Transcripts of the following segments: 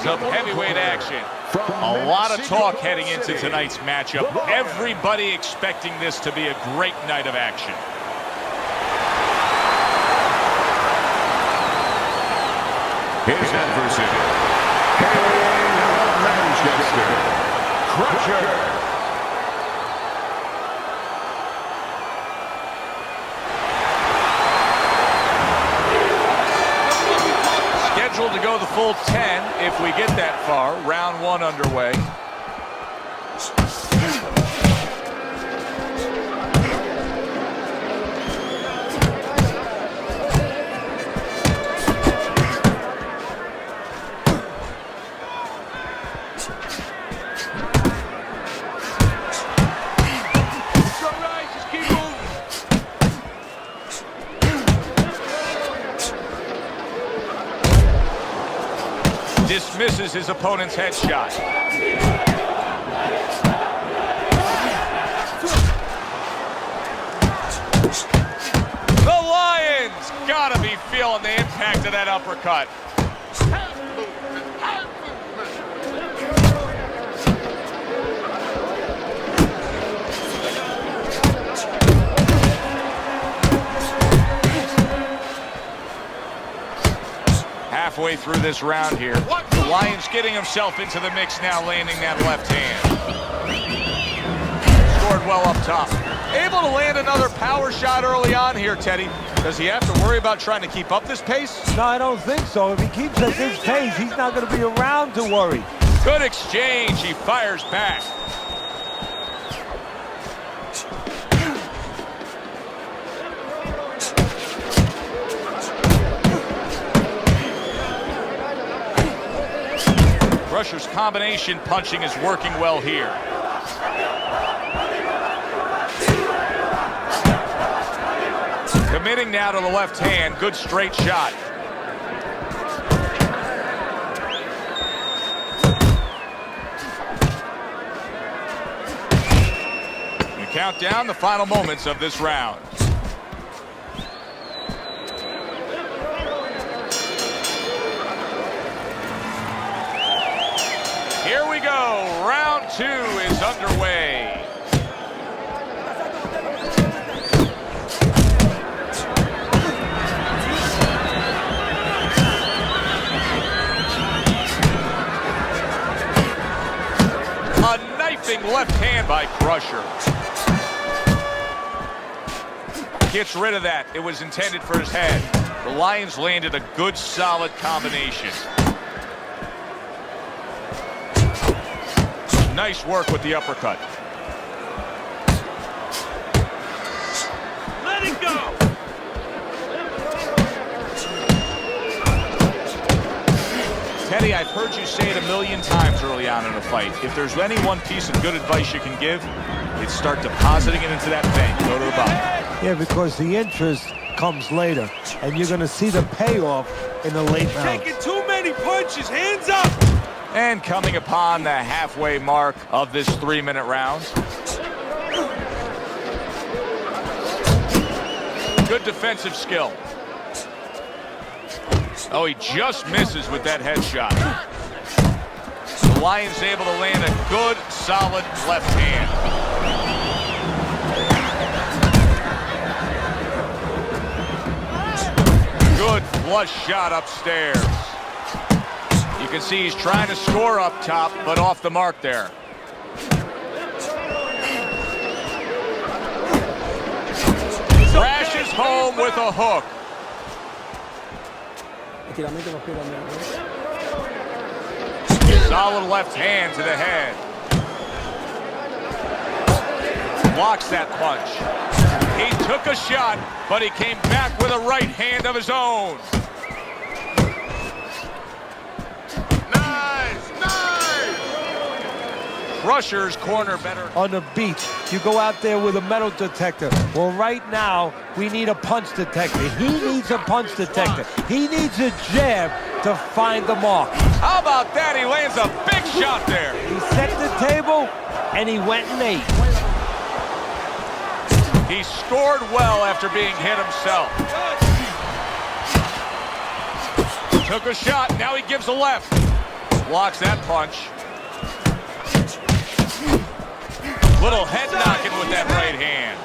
of heavyweight action. A lot of talk heading into tonight's matchup. Everybody expecting this to be a great night of action. His adversary, hailing out of Manchester, Crusher. Scheduled to go the full 10 if we get that far. Round one underway. Dismisses his opponent's headshot. The Lions gotta be feeling the impact of that uppercut. Halfway through this round here. The Lions getting himself into the mix now, landing that left hand. Scored well up top. Able to land another power shot early on here, Teddy. Does he have to worry about trying to keep up this pace? No, I don't think so. If he keeps at this pace, he's not going to be around to worry. Good exchange. He fires back. Crusher's combination punching is working well here. Committing now to the left hand. Good straight shot. We count down the final moments of this round. Here we go. Round two is underway. A knifing left hand by Crusher. Gets rid of that. It was intended for his head. The Lions landed a good, solid combination. Nice work with the uppercut. Let it go! Teddy, I've heard you say it a million times early on in a fight. If there's any one piece of good advice you can give, it's start depositing it into that bank. Go to the bottom. Yeah, because the interest comes later, and you're going to see the payoff in the late rounds. Taking too many punches. Hands up! And coming upon the halfway mark of this 3-minute round. Good defensive skill. Oh, he just misses with that headshot. The Lions able to land a good, solid left hand. Good flush shot upstairs. You can see he's trying to score up top, but off the mark there. Crashes home with a hook. Solid left hand to the head. Blocks that punch. He took a shot, but he came back with a right hand of his own. Crusher's corner better. On the beach, you go out there with a metal detector. Well, right now, we need a punch detector. He needs a punch detector. He needs a jab to find the mark. How about that? He lands a big shot there. He set the table, and he went and ate. He scored well after being hit himself. Took a shot, now he gives a left. Blocks that punch. Little head knocking with that right hand.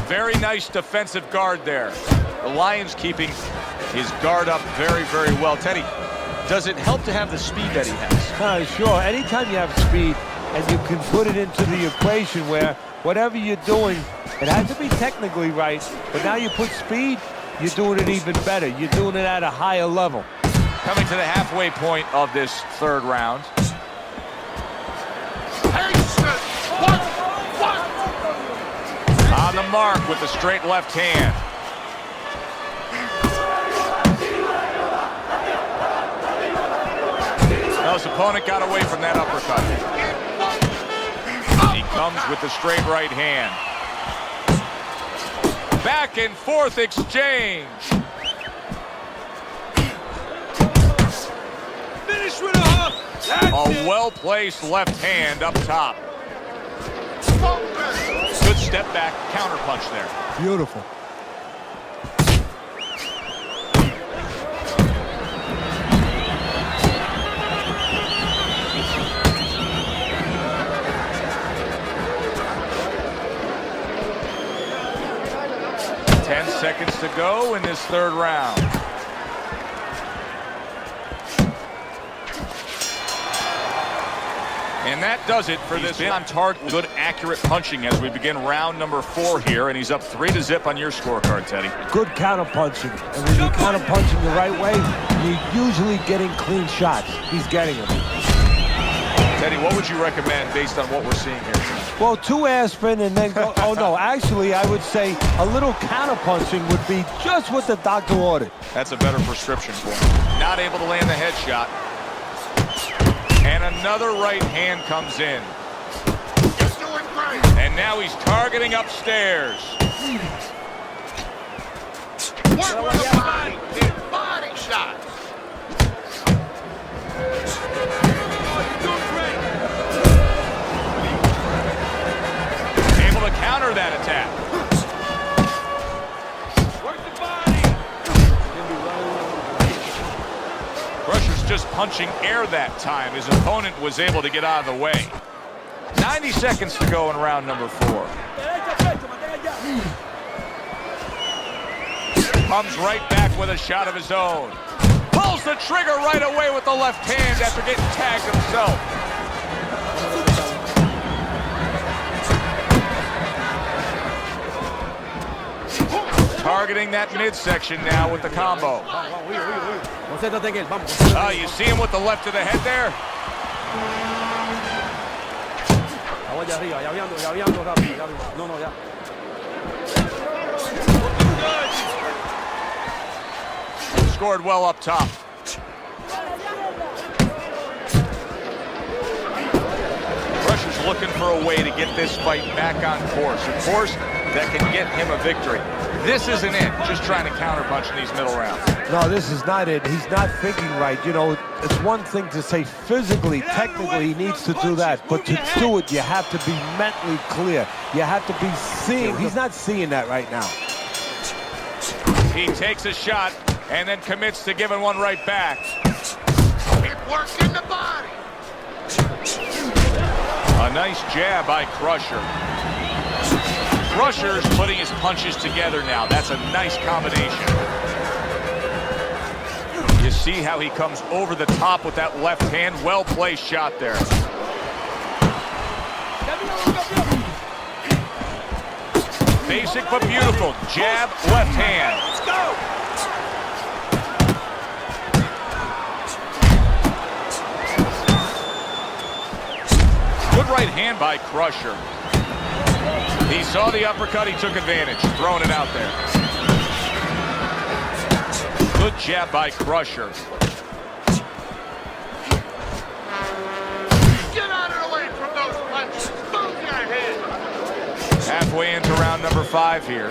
Very nice defensive guard there. The Lions keeping his guard up very, very well. Teddy, does it help to have the speed that he has? Sure. Anytime you have speed and you can put it into the equation where whatever you're doing, it has to be technically right, but now you put speed, you're doing it even better. You're doing it at a higher level. Coming to the halfway point of this third round. On the mark with the straight left hand. Now his opponent got away from that uppercut. He comes with the straight right hand. Back and forth exchange. Finish with a hook. A well-placed left hand up top. Good step back counter punch there. Beautiful. Seconds to go in this third round. And that does it for this on target. Good, accurate punching as we begin round number 4 here, and he's up 3-0 on your scorecard, Teddy. Good counter punching, and when you counter punching the right way, you're usually getting clean shots. He's getting them. Teddy, what would you recommend based on what we're seeing here tonight? Well, 2 aspirin and then go. Oh no, actually, I would say a little counter punching would be just what the doctor ordered. That's a better prescription for him. Not able to land the headshot. And another right hand comes in. You're doing great. And now he's targeting upstairs. Work with the body. Hit body shots. Able to counter that attack. Work the body. Crusher's just punching air that time. His opponent was able to get out of the way. 90 seconds to go in round number 4. Comes right back with a shot of his own. Pulls the trigger right away with the left hand after getting tagged himself. Targeting that midsection now with the combo. Oh, you see him with the left to the head there? Scored well up top. Crusher's looking for a way to get this fight back on course. A course that can get him a victory. This isn't it, just trying to counterpunch in these middle rounds. No, this is not it. He's not thinking right. You know, it's one thing to say physically, technically, he needs to do that. But to do it, you have to be mentally clear. You have to be seeing. He's not seeing that right now. He takes a shot and then commits to giving one right back. Keep working the body. A nice jab by Crusher. Crusher's putting his punches together now. That's a nice combination. You see how he comes over the top with that left hand. Well-placed shot there. Basic but beautiful. Jab, left hand. Let's go. Good right hand by Crusher. He saw the uppercut, he took advantage, throwing it out there. Good jab by Crusher. Get out of the way from those punches. Move your head. Halfway into round number 5 here.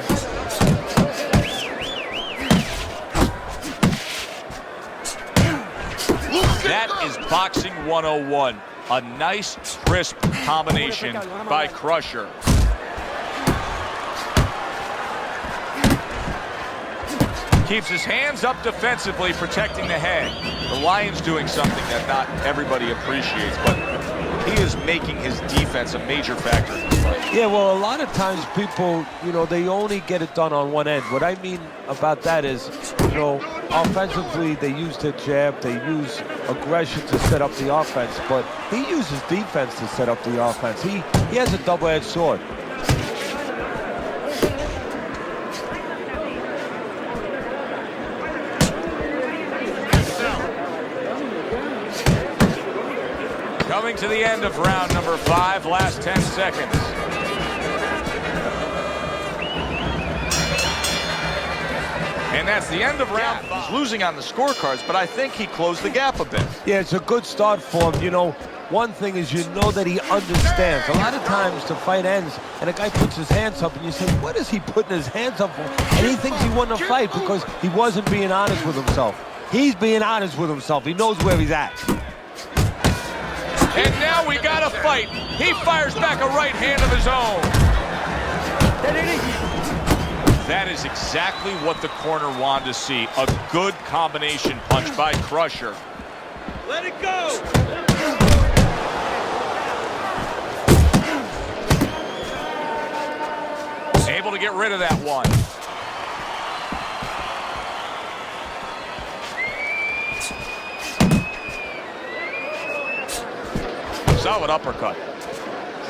That is boxing 101. A nice, crisp combination by Crusher. Keeps his hands up defensively, protecting the head. The Lion's doing something that not everybody appreciates, but he is making his defense a major factor in this fight. Yeah, well, a lot of times people, they only get it done on one end. What I mean about that is, offensively, they use their jab, they use aggression to set up the offense, but he uses defense to set up the offense. He has a double-edged sword. Coming to the end of round number 5, last 10 seconds. And that's the end of round 5. He's losing on the scorecards, but I think he closed the gap a bit. Yeah, it's a good start for him. One thing is that he understands. A lot of times the fight ends and a guy puts his hands up and you say, what is he putting his hands up for? And he thinks he won the fight because he wasn't being honest with himself. He's being honest with himself. He knows where he's at. And now we got a fight. He fires back a right hand of his own. That is exactly what the corner wanted to see. A good combination punch by Crusher. Let it go. Able to get rid of that one. Solid uppercut.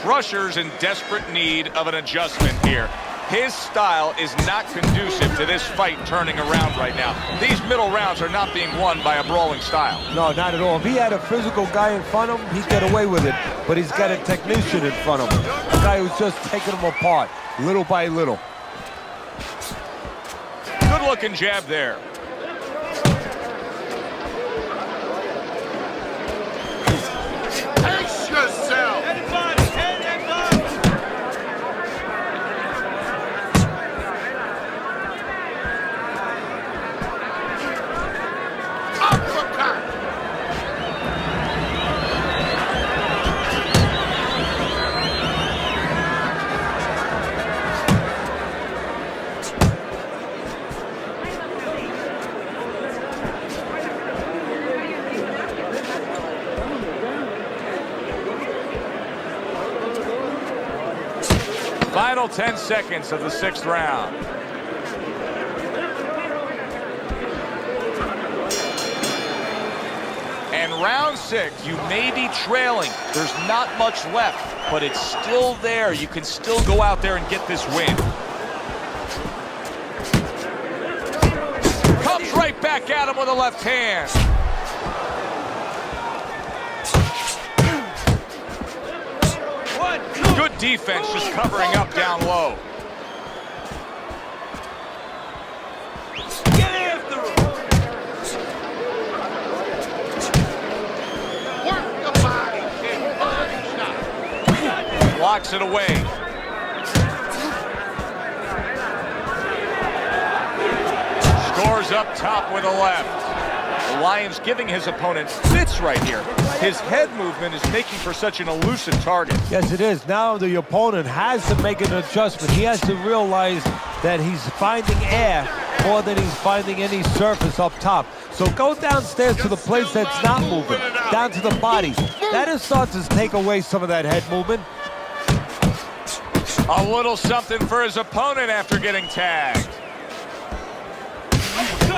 Crusher's in desperate need of an adjustment here. His style is not conducive to this fight turning around right now. These middle rounds are not being won by a brawling style. No, not at all. If he had a physical guy in front of him, he'd get away with it. But he's got a technician in front of him. A guy who's just taking him apart, little by little. Good looking jab there. Pace yourself. Head and body. Head and body. Uppercut. Final 10 seconds of the 6th round. And round 6, you may be trailing. There's not much left, but it's still there. You can still go out there and get this win. Comes right back at him with a left hand. Good defense, just covering up down low. Get after him. Work the body. Get body shot. Blocks it away. Scores up top with a left. The Lion's giving his opponent fits right here. His head movement is making for such an elusive target. Yes, it is. Now the opponent has to make an adjustment. He has to realize that he's finding air more than he's finding any surface up top. So go downstairs to the place that's not moving, down to the body. That'll start to take away some of that head movement. A little something for his opponent after getting tagged.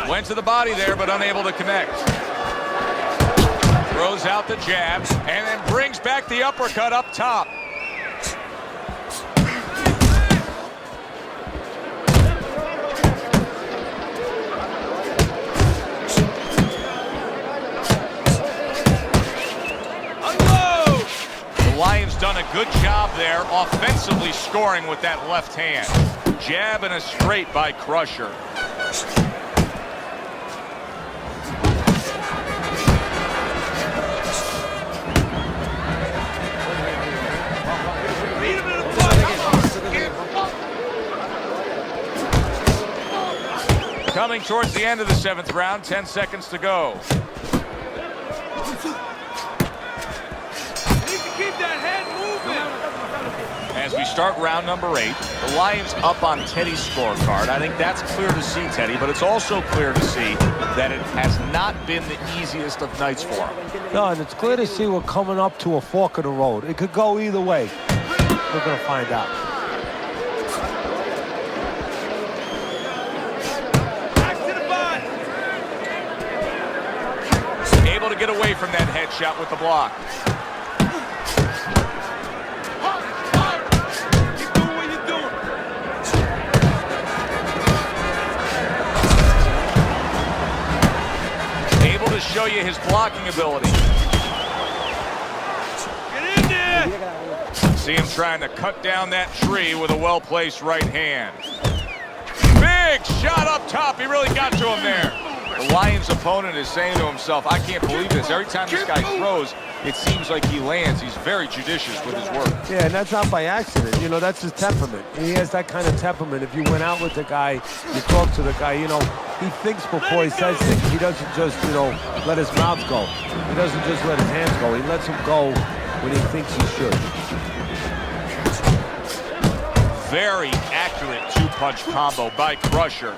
Went to the body there, but unable to connect. Throws out the jabs, and then brings back the uppercut up top. Unload. The Lion's done a good job there, offensively scoring with that left hand. Jab and a straight by Crusher. Coming towards the end of the 7th round, 10 seconds to go. Need to keep that head moving. as we start round number 8. The Lions up on Teddy's scorecard. I think that's clear to see, Teddy, but it's also clear to see that it has not been the easiest of nights for him. No, and it's clear to see we're coming up to a fork of the road. It could go either way. We're going to find out. Back to the body. Able to get away from that headshot with the block. Keep doing what you're doing. Able to show you his blocking ability. Get in there. See him trying to cut down that tree with a well-placed right hand. Big shot up top. He really got to him there. The Lions opponent is saying to himself, I can't believe this. Every time this guy throws, it seems like he lands. He's very judicious with his work. Yeah, and that's not by accident. You know, that's his temperament. He has that kind of temperament. If you went out with the guy, you talk to the guy, you know, he thinks before he says things. He doesn't just, you know, let his mouth go. He doesn't just let his hands go. He lets them go when he thinks he should. Very accurate two-punch combo by Crusher.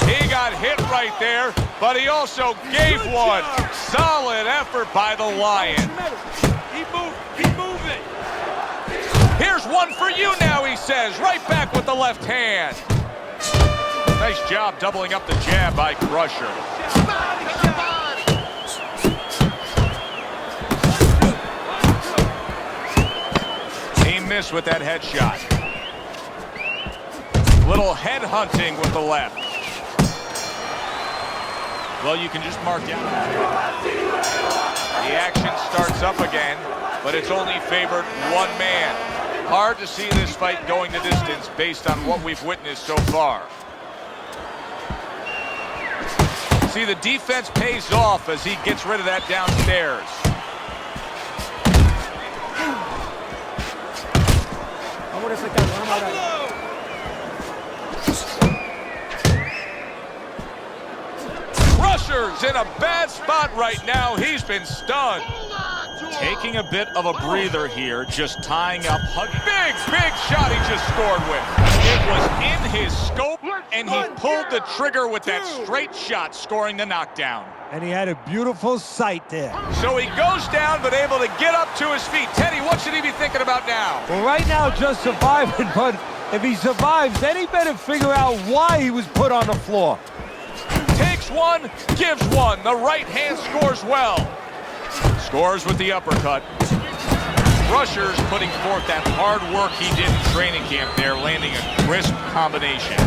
He got hit right there, but he also gave one. Solid effort by the Lion. Keep moving. Keep moving. Here's one for you now, he says. Right back with the left hand. Nice job doubling up the jab by Crusher. He missed with that headshot. Little head hunting with the left. Well, you can just mark down. The action starts up again, but it's only favored one man. Hard to see this fight going the distance based on what we've witnessed so far. See, the defense pays off as he gets rid of that downstairs. Crusher's in a bad spot right now. He's been stunned. Taking a bit of a breather here, just tying up, hugging. Big shot he just scored with. It was in his scope, and he pulled the trigger with that straight shot, scoring the knockdown. And he had a beautiful sight there. So he goes down, but able to get up to his feet. Teddy, what should he be thinking about now? Well, right now, just surviving, but if he survives, then he better figure out why he was put on the floor. Takes one, gives one. The right hand scores well. Scores with the uppercut. Crusher's putting forth that hard work he did in training camp there, landing a crisp combination.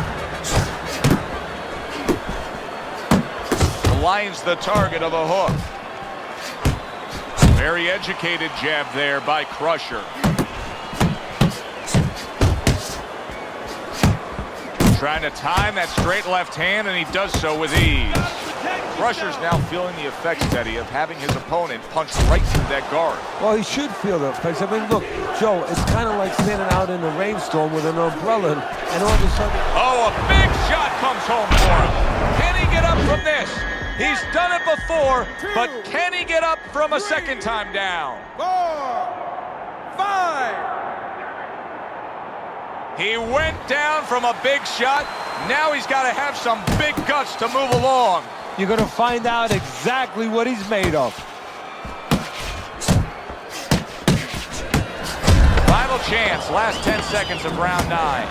The Lions the target of a hook. Very educated jab there by Crusher. Trying to time that straight left hand, and he does so with ease. Crusher's now feeling the effects, Teddy, of having his opponent punch right through that guard. Well, he should feel the effects. I mean, look, Joe, it's kind of like standing out in a rainstorm with an umbrella, and all of a sudden... Oh, a big shot comes home for him. Can he get up from this? He's done it before, but can he get up from a second time down? 4, 5. He went down from a big shot. Now he's got to have some big guts to move along. You're going to find out exactly what he's made of. Final chance, last 10 seconds of round 9.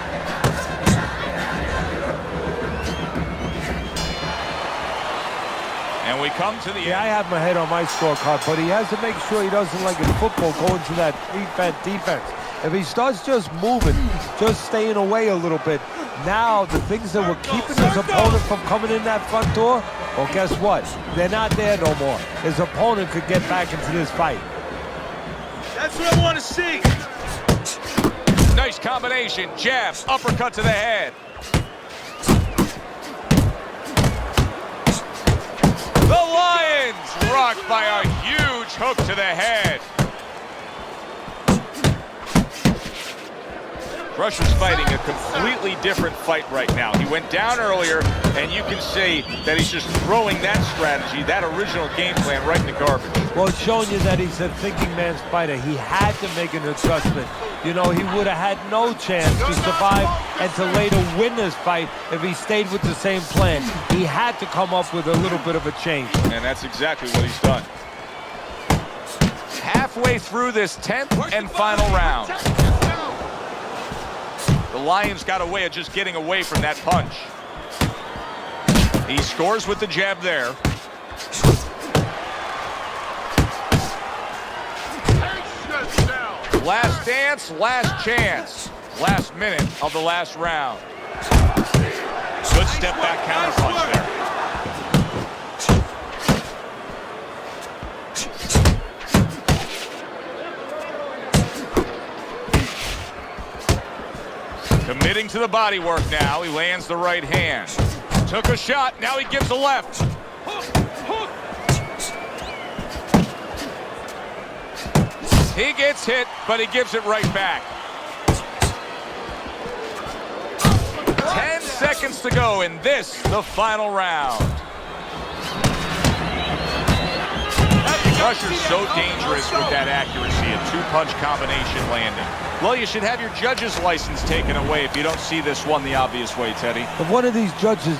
And we come to the Yeah, I have my head on my scorecard, but he has to make sure he doesn't, like in football, go into that defense. If he starts just moving, just staying away a little bit, now the things that were keeping his opponent from coming in that front door, well, guess what? They're not there no more. His opponent could get back into this fight. That's what I want to see. nice combination, jabs, uppercut to the head. The Lions rocked by a huge hook to the head. Crusher's fighting a completely different fight right now. He went down earlier, and you can see that he's just throwing that strategy, that original game plan, right in the garbage. Well, it's showing you that he's a thinking man's fighter. He had to make an adjustment. You know, he would have had no chance to survive and to later win this fight if he stayed with the same plan. He had to come up with a little bit of a change. And that's exactly what he's done. Halfway through this 10th and final round. The Lions got a way of just getting away from that punch. He scores with the jab there. Last dance, last chance. Last minute of the last round. Good step back counter punch there. Committing to the body work now. He lands the right hand. Took a shot. Now he gives a left. He gets hit, but he gives it right back. 10 seconds to go in this, the final round. Crusher's so dangerous with that accuracy, a two-punch combination landing. Well, you should have your judge's license taken away if you don't see this one the obvious way, Teddy. If one of these judges